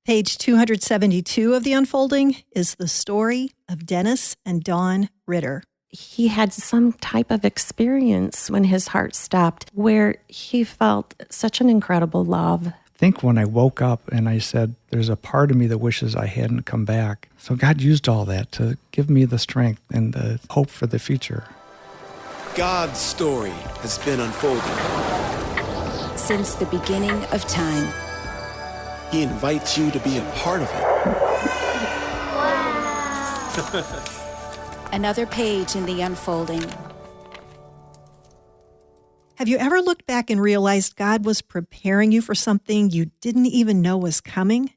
Page 272 of The Unfolding is the story of Dennis and Dawn Ritter. He had some type of experience when his heart stopped where he felt such an incredible love. I think when I woke up and I said, there's a part of me that wishes I hadn't come back. So God used all that to give me the strength and the hope for the future. God's story has been unfolding. Since the beginning of time. He invites you to be a part of it. Wow. Another page in The Unfolding. Have you ever looked back and realized God was preparing you for something you didn't even know was coming?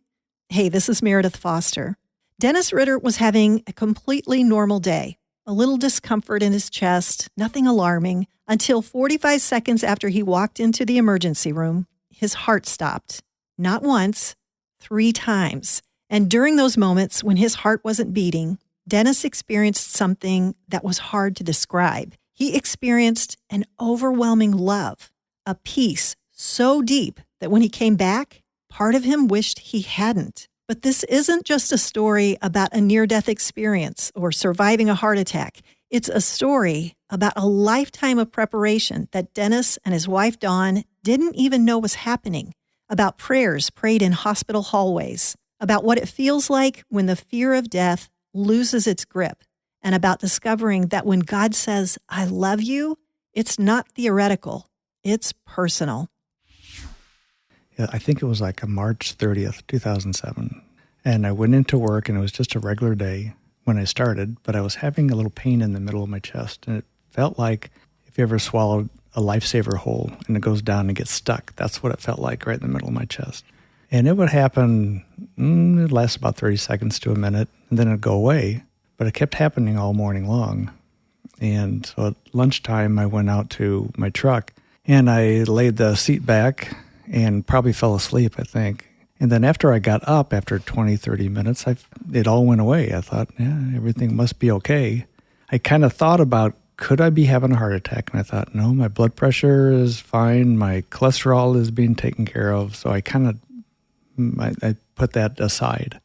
Hey, this is Meredith Foster. Dennis Ritter was having a completely normal day. A little discomfort in his chest, nothing alarming, until 45 seconds after he walked into the emergency room, his heart stopped. Not once, 3 times. And during those moments when his heart wasn't beating, Dennis experienced something that was hard to describe. He experienced an overwhelming love, a peace so deep that when he came back, part of him wished he hadn't. But this isn't just a story about a near-death experience or surviving a heart attack. It's a story about a lifetime of preparation that Dennis and his wife Dawn didn't even know was happening, about prayers prayed in hospital hallways, about what it feels like when the fear of death loses its grip, and about discovering that when God says, I love you, it's not theoretical, it's personal. Yeah, I think it was like a March 30th, 2007. And I went into work and it was just a regular day when I started, but I was having a little pain in the middle of my chest. And it felt like if you ever swallowed a lifesaver whole and it goes down and gets stuck, that's what it felt like right in the middle of my chest. And it would happen, it lasts about 30 seconds to a minute, and then it'd go away. But it kept happening all morning long. And so at lunchtime, I went out to my truck and I laid the seat back and probably fell asleep, I think. And then after I got up, after 20, 30 minutes, it all went away. I thought, yeah, everything must be okay. I kind of thought about, could I be having a heart attack? And I thought, no, my blood pressure is fine. My cholesterol is being taken care of. So I put that aside,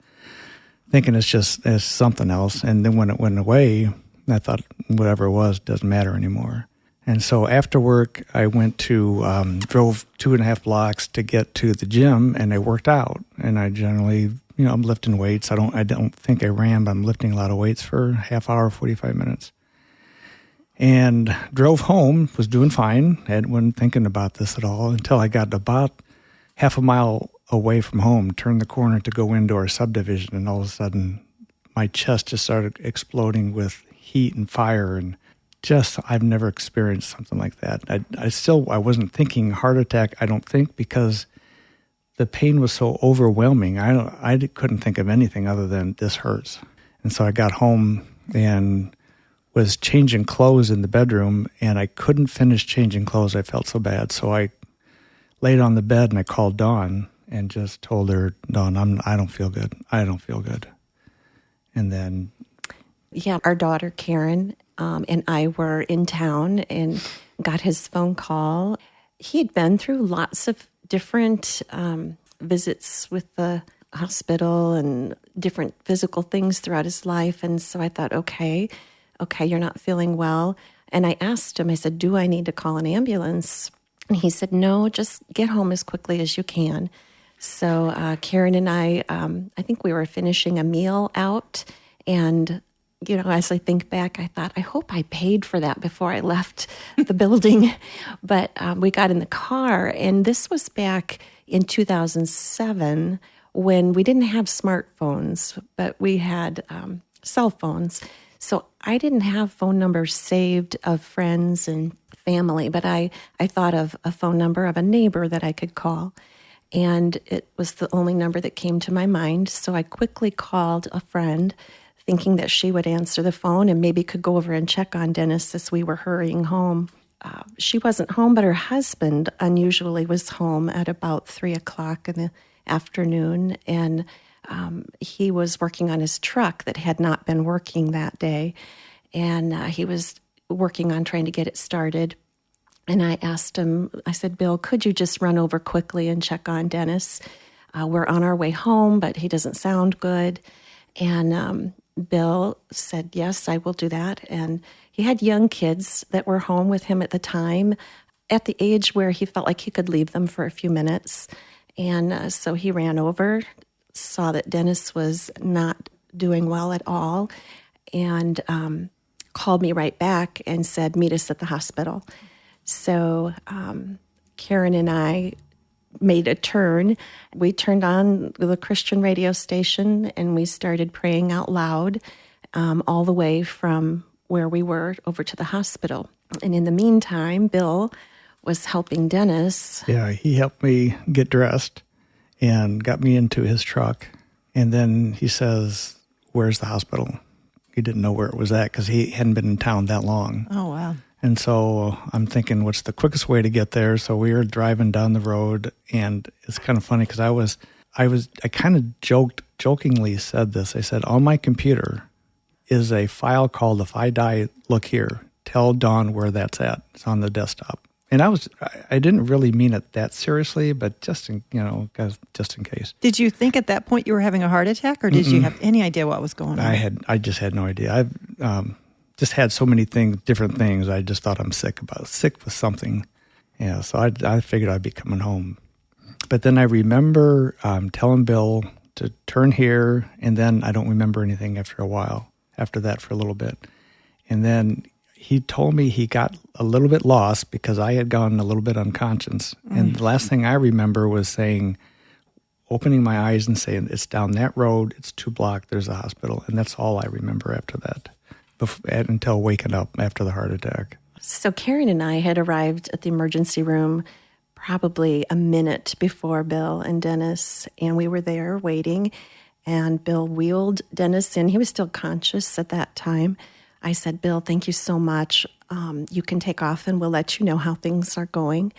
thinking it's something else. And then when it went away, I thought whatever it was doesn't matter anymore. And so after work, I went to, drove 2.5 blocks to get to the gym, and I worked out. And I generally, I'm lifting weights. I don't think I ran, but I'm lifting a lot of weights for half hour, 45 minutes. And drove home, was doing fine. Wasn't thinking about this at all until I got about half a mile away from home, turned the corner to go into our subdivision, and all of a sudden my chest just started exploding with heat and fire, and I've never experienced something like that. I wasn't thinking heart attack, I don't think, because the pain was so overwhelming. I couldn't think of anything other than this hurts. And so I got home and was changing clothes in the bedroom, and I couldn't finish changing clothes. I felt so bad. So I laid on the bed and I called Dawn and just told her, Dawn, I don't feel good. I don't feel good. And then... Yeah, our daughter, Karen, and I were in town and got his phone call. He had been through lots of different visits with the hospital and different physical things throughout his life. And so I thought, okay, you're not feeling well. And I asked him, I said, do I need to call an ambulance? And he said, no, just get home as quickly as you can. So Karen and I think we were finishing a meal out, and as I think back, I thought, I hope I paid for that before I left the building. But we got in the car, and this was back in 2007 when we didn't have smartphones, but we had cell phones. So I didn't have phone numbers saved of friends and family, but I thought of a phone number of a neighbor that I could call. And it was the only number that came to my mind. So I quickly called a friend, thinking that she would answer the phone and maybe could go over and check on Dennis as we were hurrying home. She wasn't home, but her husband unusually was home at about 3 o'clock in the afternoon, and he was working on his truck that had not been working that day, and he was working on trying to get it started. And I asked him, I said, Bill, could you just run over quickly and check on Dennis? We're on our way home, but he doesn't sound good. And Bill said, yes, I will do that. And he had young kids that were home with him at the time, at the age where he felt like he could leave them for a few minutes. And so he ran over, saw that Dennis was not doing well at all, and called me right back and said, meet us at the hospital. So Karen and I made a turn. We turned on the Christian radio station and we started praying out loud all the way from where we were over to the hospital. And in the meantime, Bill was helping Dennis. Yeah, he helped me get dressed and got me into his truck. And then he says, where's the hospital? He didn't know where it was at because he hadn't been in town that long. Oh, wow. And so I'm thinking, what's the quickest way to get there? So we were driving down the road, and it's kind of funny because I kind of jokingly said this. I said, on my computer is a file called "If I Die, Look Here." Tell Dawn where that's at. It's on the desktop. And I didn't really mean it that seriously, but just in case. Did you think at that point you were having a heart attack, or did you have any idea what was going on? I just had no idea. I've just had so many different things. I just thought I'm sick with something. Yeah, so I figured I'd be coming home. But then I remember telling Bill to turn here, and then I don't remember anything after a while, after that for a little bit. And then he told me he got a little bit lost because I had gone a little bit unconscious. And the last thing I remember was opening my eyes and saying, it's down that road, it's 2 blocks, there's a hospital. And that's all I remember after that, until waking up after the heart attack. So Karen and I had arrived at the emergency room probably a minute before Bill and Dennis, and we were there waiting, and Bill wheeled Dennis in. He was still conscious at that time. I said, Bill, thank you so much. You can take off and we'll let you know how things are going.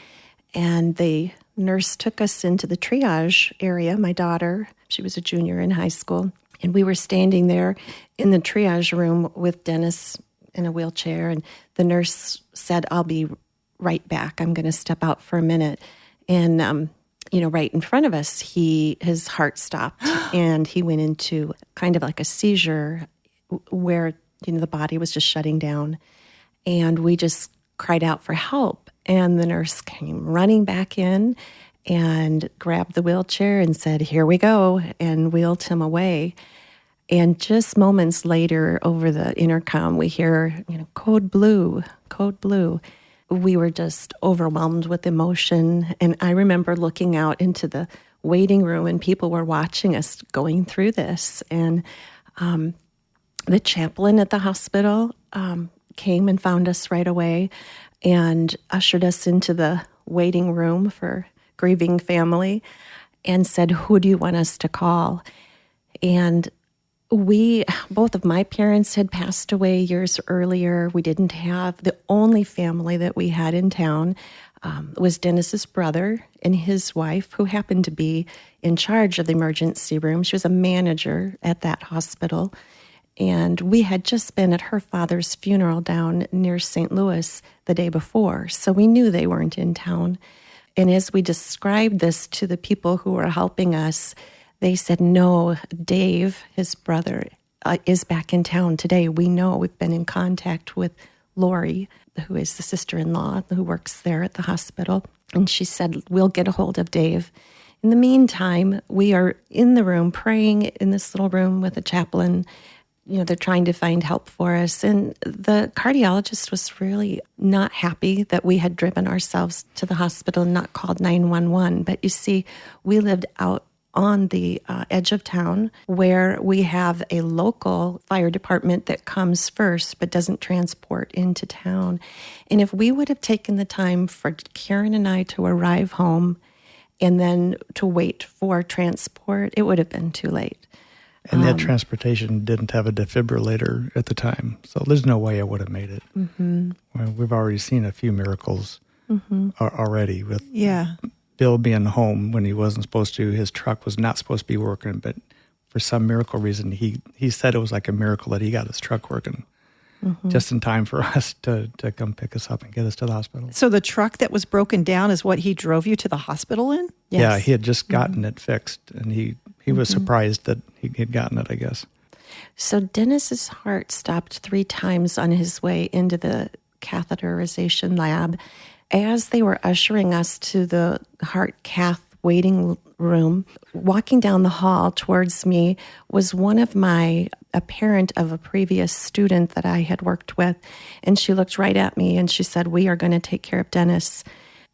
And the nurse took us into the triage area. My daughter, she was a junior in high school, and we were standing there in the triage room with Dennis in a wheelchair, and the nurse said, I'll be right back. I'm going to step out for a minute. And, right in front of us, his heart stopped and he went into kind of like a seizure where, the body was just shutting down. And we just cried out for help. And the nurse came running back in and grabbed the wheelchair and said, here we go, and wheeled him away. And just moments later, over the intercom, we hear, code blue, code blue. We were just overwhelmed with emotion. And I remember looking out into the waiting room, and people were watching us going through this. And the chaplain at the hospital came and found us right away and ushered us into the waiting room for grieving family and said, who do you want us to call? And both of my parents had passed away years earlier. We didn't have, the only family that we had in town was Dennis's brother and his wife, who happened to be in charge of the emergency room. She was a manager at that hospital. And we had just been at her father's funeral down near St. Louis the day before, so we knew they weren't in town. And as we described this to the people who were helping us, they said, no, Dave, his brother, is back in town today. We know. We've been in contact with Lori, who is the sister-in-law who works there at the hospital. And she said, we'll get a hold of Dave. In the meantime, we are in the room praying in this little room with a chaplain. They're trying to find help for us. And the cardiologist was really not happy that we had driven ourselves to the hospital and not called 911. But you see, we lived out on the edge of town where we have a local fire department that comes first but doesn't transport into town. And if we would have taken the time for Karen and I to arrive home and then to wait for transport, it would have been too late. And that transportation didn't have a defibrillator at the time, so there's no way I would have made it. Mm-hmm. Well, we've already seen a few miracles already with Bill being home when he wasn't supposed to. His truck was not supposed to be working, but for some miracle reason, he said it was like a miracle that he got his truck working. just in time for us to come pick us up and get us to the hospital. So the truck that was broken down is what he drove you to the hospital in? Yes. Yeah, he had just gotten it fixed, and he was surprised that he had gotten it, I guess. So Dennis's heart stopped 3 times on his way into the catheterization lab. As they were ushering us to the heart cath waiting room, walking down the hall towards me was a parent of a previous student that I had worked with. And she looked right at me and she said, "We are going to take care of Dennis."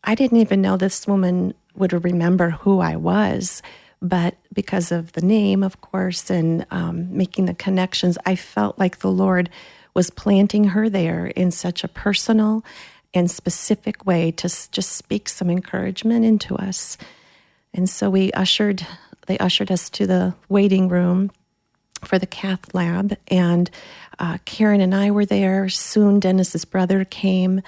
I didn't even know this woman would remember who I was. But because of the name, of course, and making the connections, I felt like the Lord was planting her there in such a personal and specific way to just speak some encouragement into us. And so they ushered us to the waiting room for the cath lab, and Karen and I were there. Soon Dennis's brother came.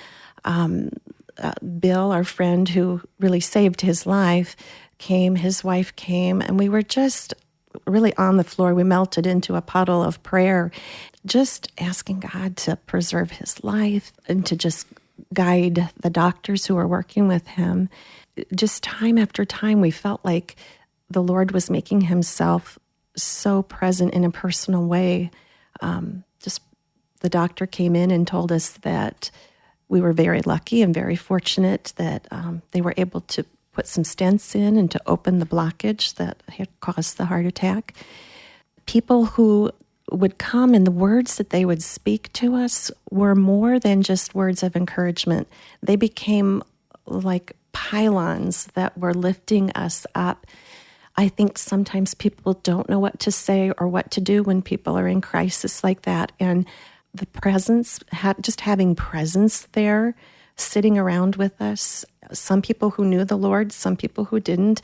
Bill, our friend who really saved his life, came. His wife came, and we were just really on the floor. We melted into a puddle of prayer, just asking God to preserve his life and to just guide the doctors who were working with him. Just time after time, we felt like the Lord was making himself so present in a personal way. Just the doctor came in and told us that we were very lucky and very fortunate that they were able to put some stents in and to open the blockage that had caused the heart attack. People who would come and the words that they would speak to us were more than just words of encouragement. They became like pylons that were lifting us up. I think sometimes people don't know what to say or what to do when people are in crisis like that. And the presence, just having presence there, sitting around with us, some people who knew the Lord, some people who didn't,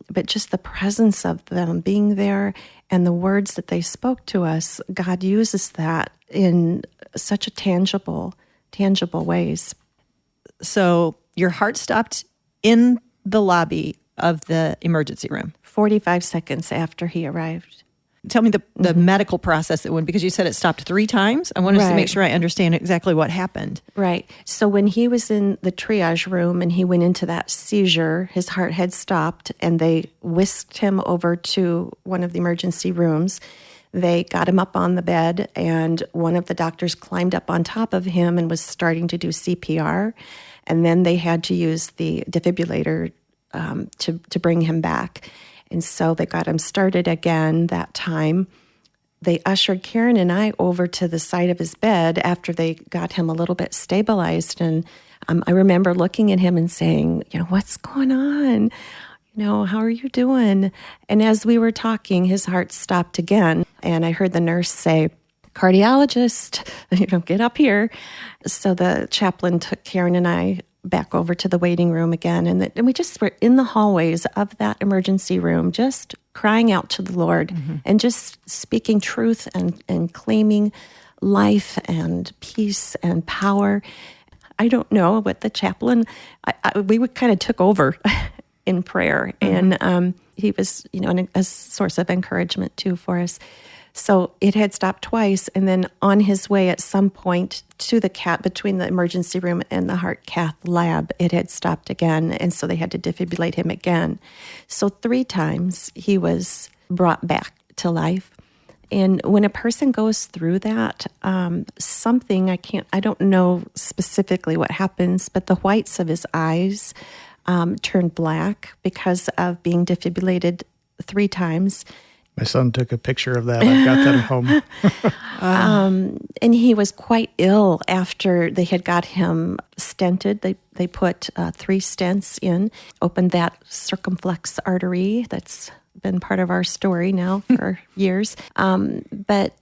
but just the presence of them being there and the words that they spoke to us, God uses that in such a tangible ways. So your heart stopped in the lobby of the emergency room. 45 seconds after he arrived. Tell me the medical process that went, because you said it stopped 3 times. I wanted to make sure I understand exactly what happened. Right. So when he was in the triage room and he went into that seizure, his heart had stopped and they whisked him over to one of the emergency rooms. They got him up on the bed and one of the doctors climbed up on top of him and was starting to do CPR. And then they had to use the defibrillator to bring him back. And so they got him started again that time. They ushered Karen and I over to the side of his bed after they got him a little bit stabilized. And I remember looking at him and saying, "What's going on? How are you doing?" And as we were talking, his heart stopped again. And I heard the nurse say, "Cardiologist, get up here." So the chaplain took Karen and I back over to the waiting room again. And we just were in the hallways of that emergency room, just crying out to the Lord and just speaking truth and claiming life and peace and power. I don't know what the chaplain, we kind of took over in prayer. And he was, a source of encouragement too for us. So it had stopped twice, and then on his way at some point to the between the emergency room and the heart cath lab, it had stopped again, and so they had to defibrillate him again. So 3 times he was brought back to life. And when a person goes through that, something I don't know specifically what happens, but the whites of his eyes turned black because of being defibrillated 3 times. My son took a picture of that. I've got that at home. And he was quite ill after they had got him stented. They put 3 stents in, opened that circumflex artery that's been part of our story now for years. But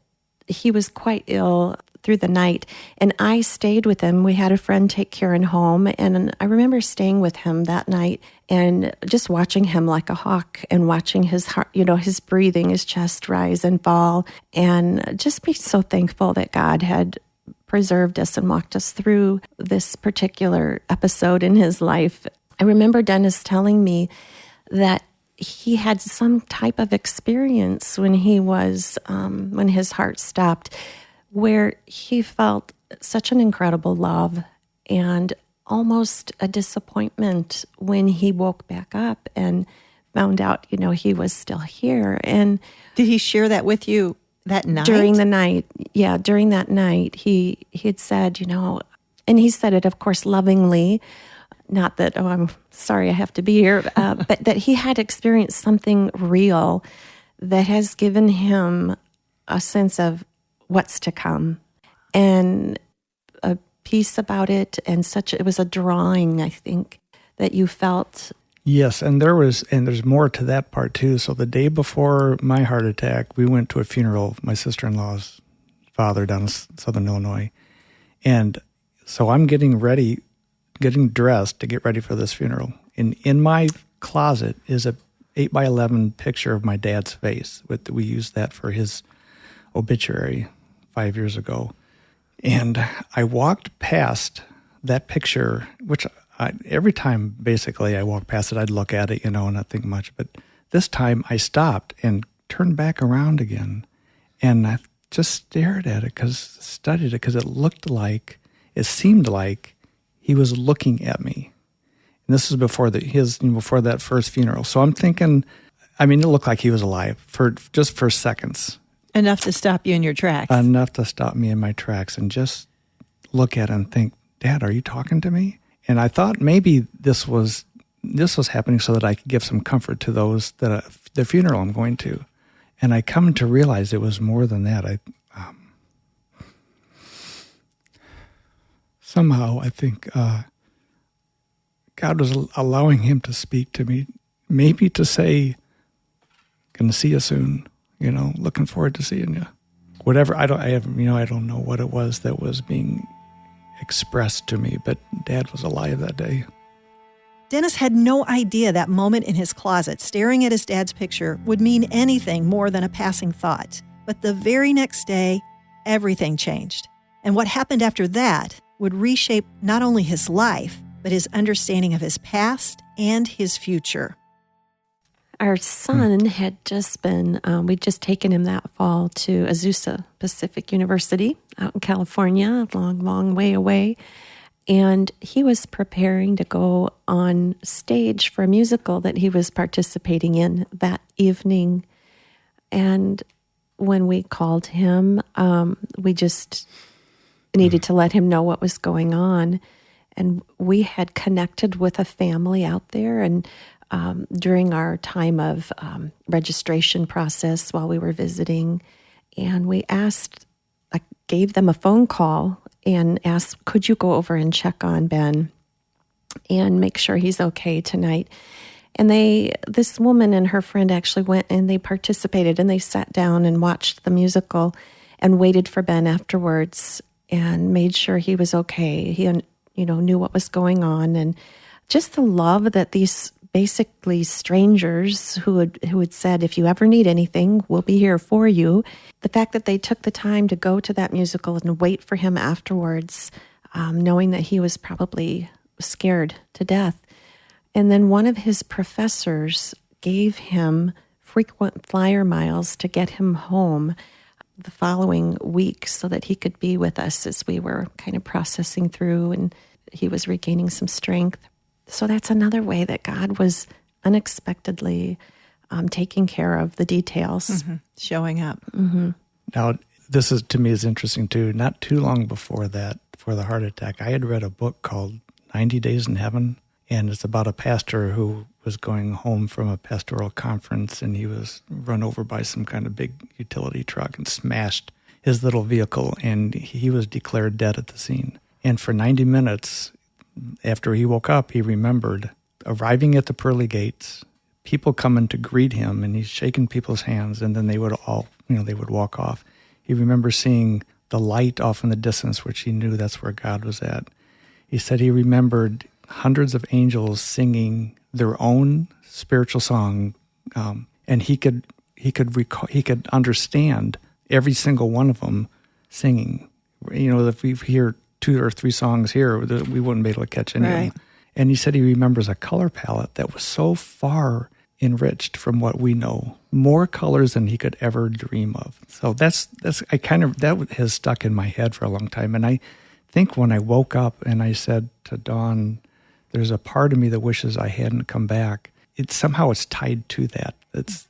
he was quite ill through the night, and I stayed with him. We had a friend take Karen home, and I remember staying with him that night and just watching him like a hawk and watching his heart, his breathing, his chest rise and fall, and just be so thankful that God had preserved us and walked us through this particular episode in his life. I remember Dennis telling me that he had some type of experience when he was, when his heart stopped, where he felt such an incredible love and almost a disappointment when he woke back up and found out, he was still here. And Did he share that with you that night? during that night, he had said, and he said it, of course, lovingly, not that, oh, I'm sorry I have to be here, but that he had experienced something real that has given him a sense of what's to come and a peace about it. And it was a drawing, I think, that you felt. Yes, and there's more to that part too. So the day before my heart attack, we went to a funeral of my sister-in-law's father down in Southern Illinois. And so I'm getting dressed to get ready for this funeral. And in my closet is a 8x11 picture of my dad's face. We used that for his obituary 5 years ago. And I walked past that picture, which every time basically I walked past it, I'd look at it, and not think much. But this time I stopped and turned back around again. And I just stared at it, studied it, because it seemed like he was looking at me. And this is before before that first funeral. So I'm thinking, it looked like he was alive for seconds. Enough to stop you in your tracks. Enough to stop me in my tracks and just look at it and think, Dad, are you talking to me? And I thought maybe this was happening so that I could give some comfort to those the funeral I'm going to. And I come to realize it was more than that. Somehow I think God was allowing him to speak to me, maybe to say, "Gonna see you soon. Looking forward to seeing you." Whatever, I don't know what it was that was being expressed to me, but Dad was alive that day. Dennis had no idea that moment in his closet, staring at his dad's picture, would mean anything more than a passing thought. But the very next day, everything changed. And what happened after that would reshape not only his life, but his understanding of his past and his future. Our son had just been, we'd just taken him that fall to Azusa Pacific University out in California, a long, long way away. And he was preparing to go on stage for a musical that he was participating in that evening. And when we called him, we just needed to let him know what was going on. And we had connected with a family out there, and during our time of registration process while we were visiting, and I gave them a phone call and asked, could you go over and check on Ben and make sure he's okay tonight? And this woman and her friend actually went and they participated, and they sat down and watched the musical and waited for Ben afterwards and made sure he was okay. He, knew what was going on, and just the love that these basically strangers who had said, if you ever need anything, we'll be here for you. The fact that they took the time to go to that musical and wait for him afterwards, knowing that he was probably scared to death. And then one of his professors gave him frequent flyer miles to get him home the following week so that he could be with us as we were kind of processing through and he was regaining some strength. So that's another way that God was unexpectedly taking care of the details. Showing up. Now, this is, to me, is interesting too. Not too long before that, for the heart attack, I had read a book called 90 Days in Heaven, and it's about a pastor who was going home from a pastoral conference, and he was run over by some kind of big utility truck and smashed his little vehicle, and he was declared dead at the scene. And for 90 minutes after he woke up, he remembered arriving at the pearly gates, people coming to greet him, and he's shaking people's hands, and then they would all, they would walk off. He remembers seeing the light off in the distance, which he knew that's where God was at. He said he remembered hundreds of angels singing their own spiritual song, and he could understand every single one of them singing. If we hear 2 or 3 songs here, we wouldn't be able to catch any of them. And he said he remembers a color palette that was so far enriched from what we know, more colors than he could ever dream of. So that has stuck in my head for a long time. And I think when I woke up and I said to Dawn, there's a part of me that wishes I hadn't come back, it's tied to that. It's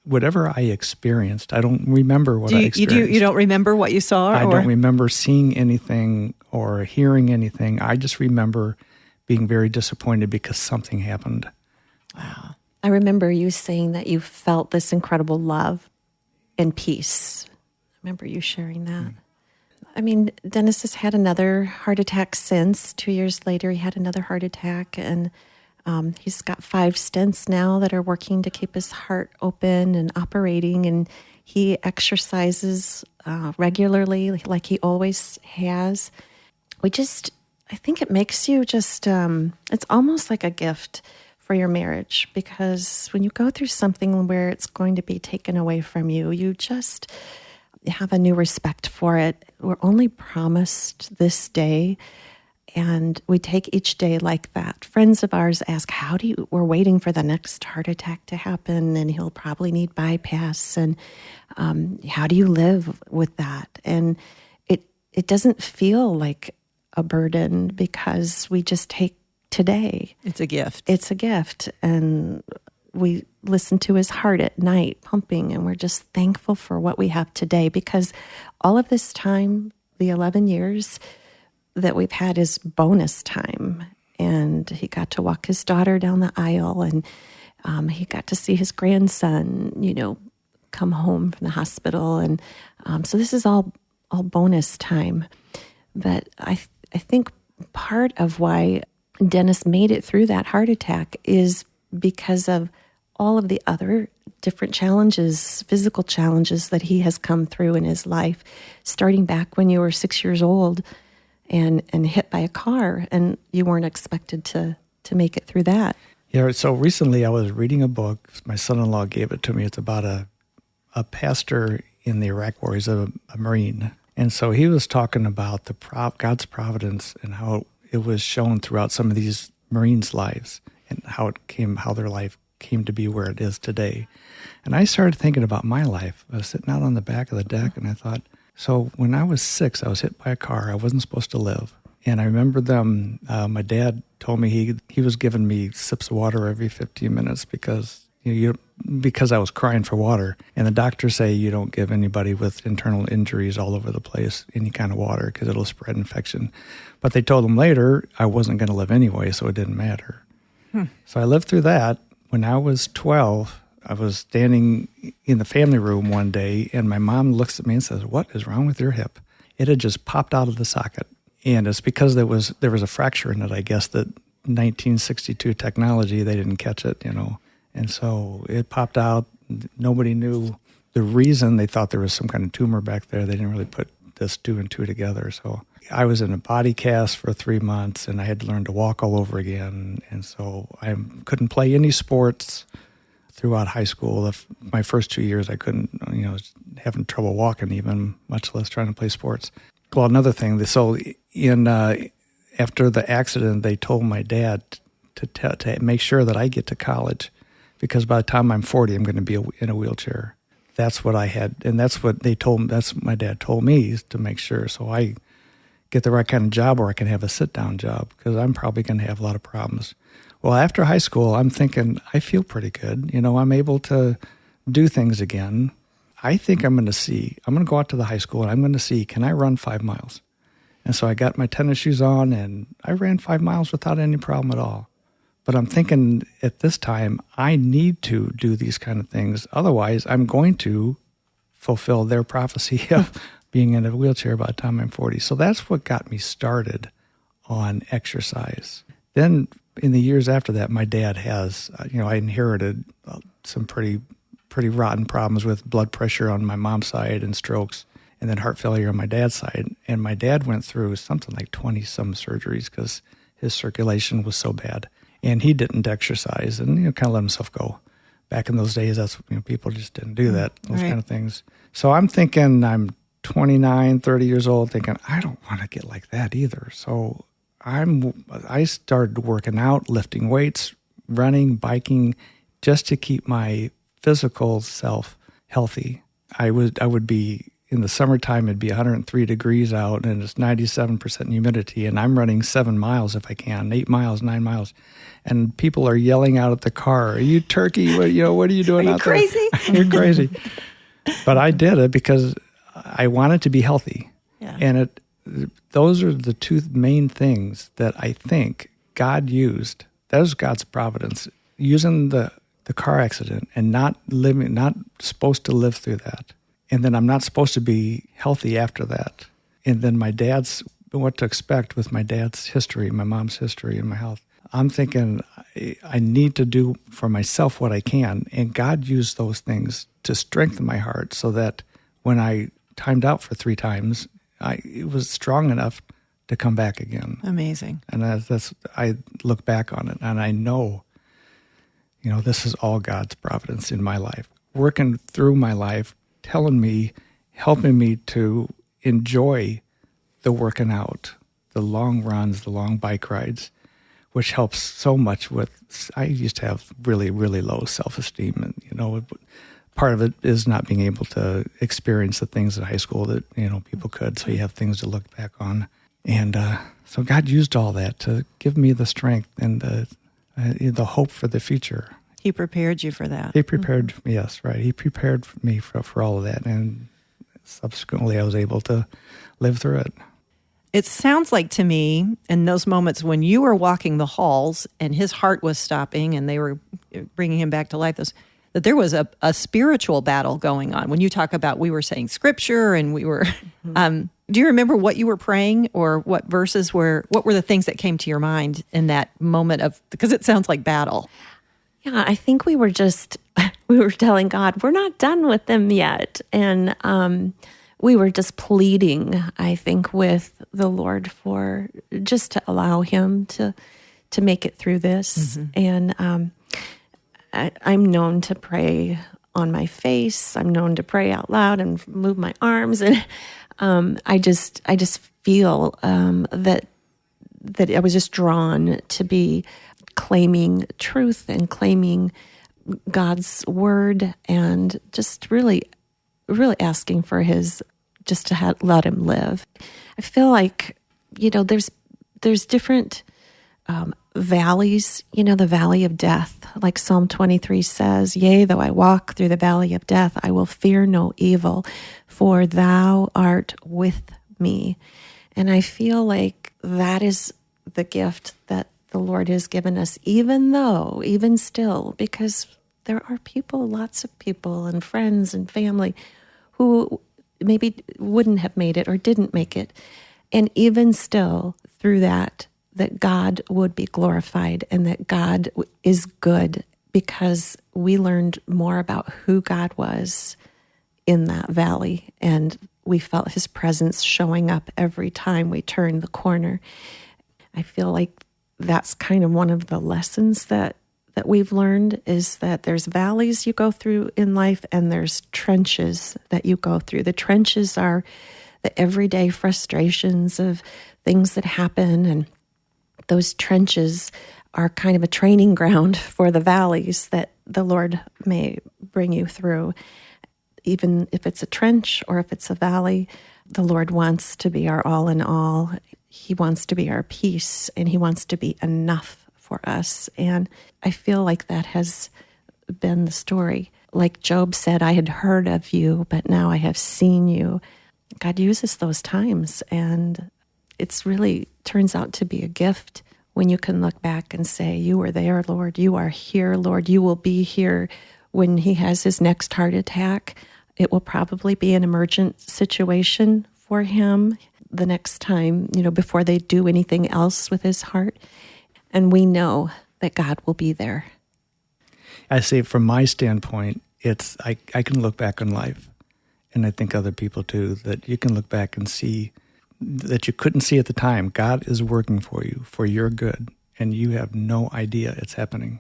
whatever I experienced. I don't remember what I experienced. You don't remember what you saw? I don't remember seeing anything or hearing anything. I just remember being very disappointed because something happened. Wow. I remember you saying that you felt this incredible love and peace. I remember you sharing that. I mean, Dennis has had another heart attack since. 2 years later, he had another heart attack, and he's got 5 stents now that are working to keep his heart open and operating, and he exercises regularly like he always has. I think it makes you just, it's almost like a gift for your marriage, because when you go through something where it's going to be taken away from you, you just have a new respect for it. We're only promised this day, and we take each day like that. Friends of ours ask, we're waiting for the next heart attack to happen, and he'll probably need bypass, and how do you live with that? And it doesn't feel like a burden, because we just take today. It's a gift. It's a gift. And we listen to his heart at night pumping, and we're just thankful for what we have today, because all of this time, the 11 years that we've had, is bonus time. And he got to walk his daughter down the aisle, and he got to see his grandson, come home from the hospital. And so this is all bonus time. But I think part of why Dennis made it through that heart attack is because of all of the other different challenges, physical challenges that he has come through in his life, starting back when you were 6 years old and hit by a car, and you weren't expected to make it through that. Yeah, so recently I was reading a book. My son-in-law gave it to me. It's about a pastor in the Iraq War. He's a Marine. And so he was talking about God's providence and how it was shown throughout some of these Marines' lives, and how their life came to be where it is today. And I started thinking about my life. I was sitting out on the back of the deck, and I thought, so when I was 6, I was hit by a car. I wasn't supposed to live. And I remember my dad told me he was giving me sips of water every 15 minutes because I was crying for water. And the doctors say you don't give anybody with internal injuries all over the place any kind of water because it'll spread infection. But they told him later I wasn't going to live anyway, so it didn't matter. So I lived through that. When I was 12, I was standing in the family room one day, and my mom looks at me and says, "What is wrong with your hip?" It had just popped out of the socket. And it's because there was a fracture in it, I guess, that 1962 technology, they didn't catch it, And so it popped out. Nobody knew the reason. They thought there was some kind of tumor back there. They didn't really put this 2 and 2 together. So I was in a body cast for 3 months, and I had to learn to walk all over again. And so I couldn't play any sports throughout high school. My first 2 years, I couldn't, was having trouble walking even, much less trying to play sports. Well, another thing, so after the accident, they told my dad to make sure that I get to college, because by the time I'm 40, I'm going to be in a wheelchair. That's what I had, and that's what my dad told me, is to make sure. So I get the right kind of job, or I can have a sit-down job, because I'm probably going to have a lot of problems. Well, after high school, I'm thinking, I feel pretty good. I'm able to do things again. I think I'm going to go out to the high school, and I'm going to see, can I run 5 miles? And so I got my tennis shoes on, and I ran 5 miles without any problem at all. But I'm thinking at this time, I need to do these kind of things. Otherwise, I'm going to fulfill their prophecy of being in a wheelchair by the time I'm 40. So that's what got me started on exercise. Then in the years after that, my dad has, I inherited some pretty rotten problems with blood pressure on my mom's side and strokes, and then heart failure on my dad's side. And my dad went through something like 20-some surgeries because his circulation was so bad. And he didn't exercise and, kind of let himself go. Back in those days, that's, people just didn't do that, those kind of things. So I'm thinking, I'm 29, 30 years old, thinking, I don't want to get like that either. So I started working out, lifting weights, running, biking, just to keep my physical self healthy. I would be, in the summertime, it'd be 103 degrees out and it's 97% humidity, and I'm running 7 miles if I can, 8 miles, 9 miles. And people are yelling out at the car, "Are you turkey? What are you doing out there? Crazy? You're crazy." But I did it because I wanted to be healthy. Yeah. And those are the two main things that I think God used. That was God's providence, using the car accident and not supposed to live through that. And then I'm not supposed to be healthy after that. And then what to expect with my dad's history, my mom's history, and my health. I'm thinking I need to do for myself what I can. And God used those things to strengthen my heart so that when I timed out for 3 times, it was strong enough to come back again. Amazing. And I look back on it and I know, this is all God's providence in my life, working through my life, telling me, helping me to enjoy the working out, the long runs, the long bike rides, which helps so much I used to have really, really low self-esteem. And, part of it is not being able to experience the things in high school that, people could. So you have things to look back on. And so God used all that to give me the strength and the hope for the future. He prepared you for that. He prepared, yes, right. He prepared me for all of that. And subsequently, I was able to live through it. It sounds like to me, in those moments when you were walking the halls and his heart was stopping and they were bringing him back to life, that there was a spiritual battle going on. When you talk about, we were saying scripture and we were, do you remember what you were praying or what what were the things that came to your mind in that moment because it sounds like battle? Yeah, I think we were telling God, we're not done with them yet. And we were just pleading, I think, with the Lord for just to allow him to make it through this. And I'm known to pray on my face. I'm known to pray out loud and move my arms. And I just feel that I was just drawn to be claiming truth and claiming God's word and just really, really asking for just to let him live. I feel like, there's different valleys, the valley of death. Like Psalm 23 says, "Yea, though I walk through the valley of death, I will fear no evil, for thou art with me." And I feel like that is the gift that the Lord has given us, even still, because there are lots of people and friends and family who maybe wouldn't have made it or didn't make it. And even still, through that God would be glorified and that God is good, because we learned more about who God was in that valley. And we felt his presence showing up every time we turned the corner. I feel like that's kind of one of the lessons that we've learned, is that there's valleys you go through in life and there's trenches that you go through. The trenches are the everyday frustrations of things that happen, and those trenches are kind of a training ground for the valleys that the Lord may bring you through. Even if it's a trench or if it's a valley, the Lord wants to be our all in all. He wants to be our peace, and he wants to be enough for us. And I feel like that has been the story. Like Job said, "I had heard of you, but now I have seen you." God uses those times, and it's really turns out to be a gift when you can look back and say, "You were there, Lord. You are here, Lord. You will be here when he has his next heart attack." It will probably be an emergent situation for him the next time, before they do anything else with his heart. And we know that God will be there. I say from my standpoint, I can look back on life, and I think other people too, that you can look back and see that you couldn't see at the time. God is working for you, for your good, and you have no idea it's happening.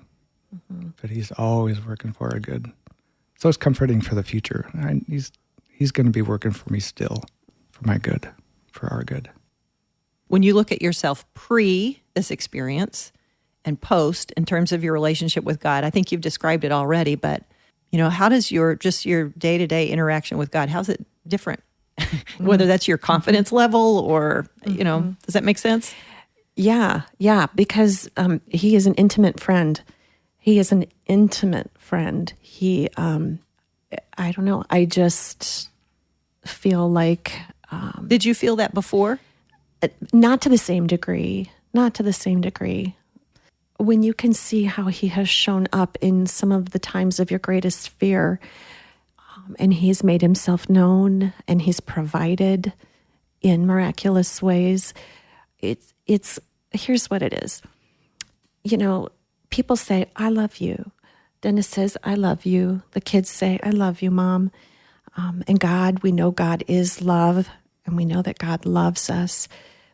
But he's always working for our good. So it's comforting for the future. He's going to be working for me still, for my good, for our good. When you look at yourself pre this experience and post in terms of your relationship with God? I think you've described it already, but how does your day-to-day interaction with God, how's it different? Whether that's your confidence level or, does that make sense? Yeah, because he is an intimate friend. He is an intimate friend. He, I don't know, I just feel like... Did you feel that before? Not to the same degree. When you can see how he has shown up in some of the times of your greatest fear, and he's made himself known, and he's provided in miraculous ways, it's here's what it is. People say, I love you. Dennis says, I love you. The kids say, I love you, Mom. And God, we know God is love, and we know that God loves us.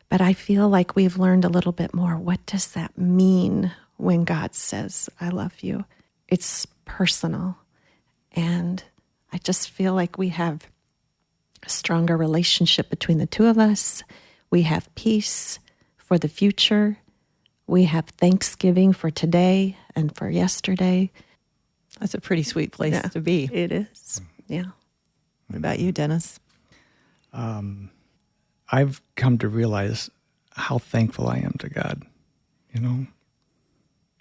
But I feel like we've learned a little bit more. What does that mean when God says, I love you? It's personal. And I just feel like we have a stronger relationship between the two of us. We have peace for the future. We have thanksgiving for today and for yesterday. That's a pretty sweet place to be. It is. Yeah. What about you, Dennis? I've come to realize how thankful I am to God.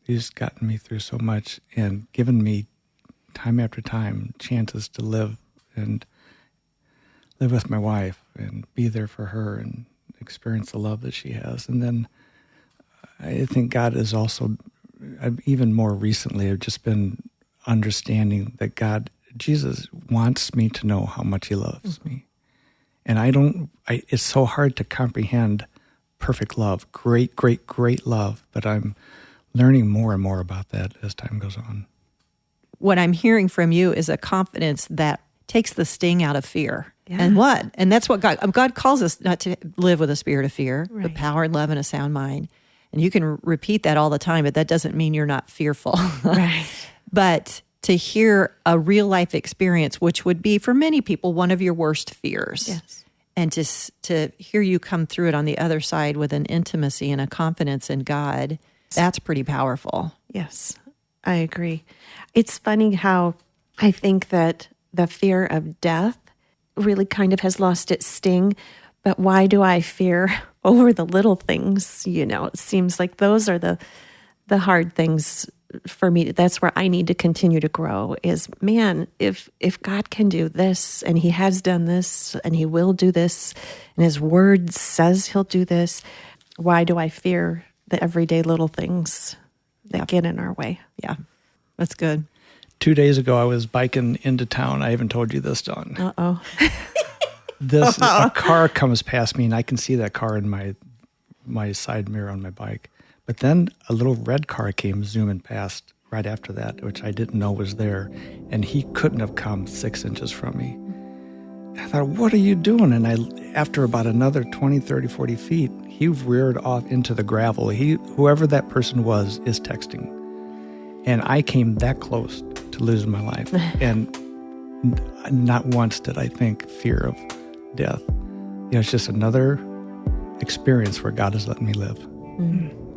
He's gotten me through so much and given me time after time chances to live with my wife and be there for her and experience the love that she has. And then I think God is also, even more recently, I've just been understanding that Jesus wants me to know how much he loves me. And it's so hard to comprehend perfect love, great, great, great love, but I'm learning more and more about that as time goes on. What I'm hearing from you is a confidence that takes the sting out of fear. Yeah. And that's what God calls us not to live with a spirit of fear, Right. but power and love and a sound mind. And you can repeat that all the time, but that doesn't mean you're not fearful. Right. But to hear a real life experience, which would be for many people one of your worst fears. Yes. And to hear you come through it on the other side with an intimacy and a confidence in God, that's pretty powerful. Yes, I agree. It's funny how I think that the fear of death really kind of has lost its sting. But why do I fear over the little things? It seems like those are the hard things for me. That's where I need to continue to grow is, man, if God can do this and he has done this and he will do this and his word says he'll do this, why do I fear the everyday little things that get in our way? Yeah, that's good. 2 days ago, I was biking into town. I haven't told you this, Dawn. Uh-oh. A car comes past me, and I can see that car in my side mirror on my bike. But then a little red car came zooming past right after that, which I didn't know was there. And he couldn't have come 6 inches from me. I thought, what are you doing? And after about another 20, 30, 40 feet, he reared off into the gravel. Whoever that person was is texting. And I came that close to losing my life. And not once did I think fear of death. It's just another experience where God has let me live. Mm-hmm.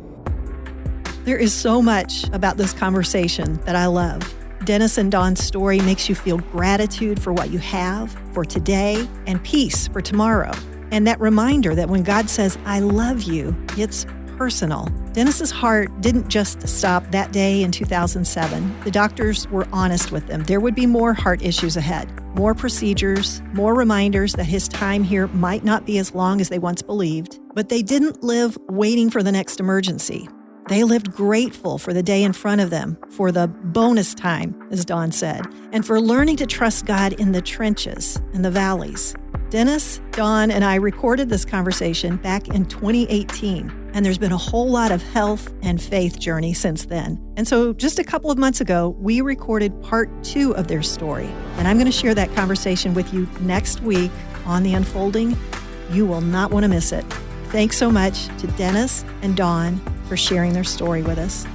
There is so much about this conversation that I love. Dennis and Dawn's story makes you feel gratitude for what you have, for today, and peace for tomorrow. And that reminder that when God says, I love you, it's personal. Dennis's heart didn't just stop that day in 2007. The doctors were honest with him. There would be more heart issues ahead, more procedures, more reminders that his time here might not be as long as they once believed. But they didn't live waiting for the next emergency. They lived grateful for the day in front of them, for the bonus time, as Dawn said, and for learning to trust God in the trenches and the valleys. Dennis, Dawn, and I recorded this conversation back in 2018, and there's been a whole lot of health and faith journey since then. And so just a couple of months ago, we recorded part 2 of their story, and I'm going to share that conversation with you next week on The Unfolding. You will not want to miss it. Thanks so much to Dennis and Dawn for sharing their story with us.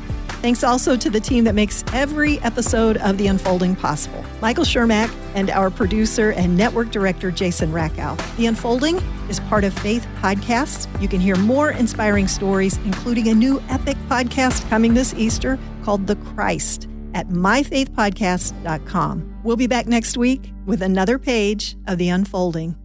Thanks also to the team that makes every episode of The Unfolding possible. Michael Shermack and our producer and network director, Jason Rackow. The Unfolding is part of Faith Podcasts. You can hear more inspiring stories, including a new epic podcast coming this Easter called The Christ at myfaithpodcast.com. We'll be back next week with another page of The Unfolding.